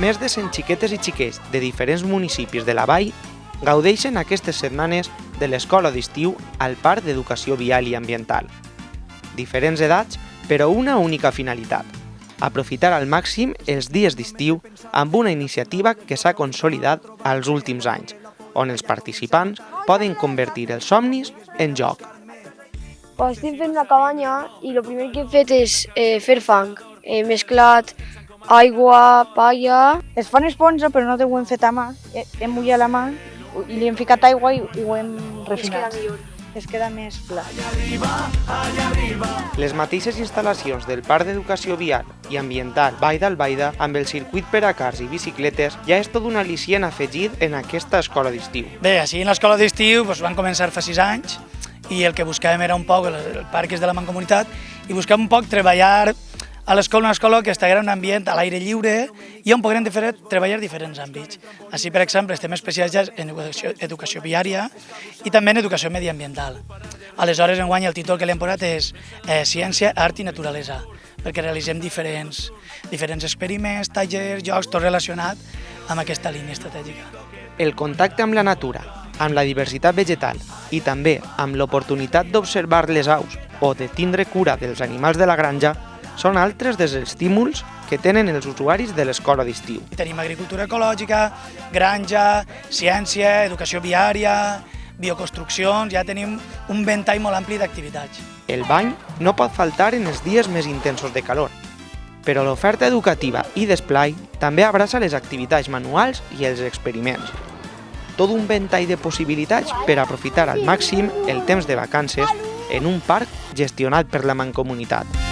Més de 100 xiquetes i xiquets de diferents municipis de la vall gaudeixen aquestes setmanes de l'escola d'estiu al Parc d'Educació Vial i Ambiental. Diferents edats, però una única finalitat: aprofitar al màxim els dies d'estiu amb una iniciativa que s'ha consolidat als últims anys, on els participants poden convertir els somnis en joc. Estem fent una cabanya i el primer que hem fet és fer fang. He mesclat aigua, palla... Es fan esponja, però no ho hem fet a mà. Hem mullat la mà i li hem ficat aigua i ho hem refinat. Es queda més pla. Les mateixes instal·lacions del Parc d'Educació Vial i Ambiental Vall d'Albaida, amb el circuit per a cars i bicicletes, ja és tot un al·licient afegit en aquesta escola d'estiu. Bé, així en l'escola d'estiu van començar fa 6 anys i el que buscàvem era un poc, el parc és de la Mancomunitat, i buscàvem un poc treballar a l'escola, una escola que estaria en un ambient a l'aire lliure i on podrem treballar diferents àmbits. Així, per exemple, estem especialitzats en educació viària i també en educació mediambiental. Aleshores, enguany el títol que li hem posat és Ciència, Art i Naturalesa, perquè realitzem diferents experiments, tallers, jocs, tot relacionat amb aquesta línia estratègica. El contacte amb la natura, amb la diversitat vegetal i també amb l'oportunitat d'observar les aus o de tindre cura dels animals de la granja són altres dels estímuls que tenen els usuaris de l'escola d'estiu. Tenim agricultura ecològica, granja, ciència, educació viària, bioconstruccions, ja tenim un ventall molt ampli d'activitats. El bany no pot faltar en els dies més intensos de calor, però l'oferta educativa i d'esplai també abraça les activitats manuals i els experiments. Tot un ventall de possibilitats per aprofitar al màxim el temps de vacances en un parc gestionat per la Mancomunitat.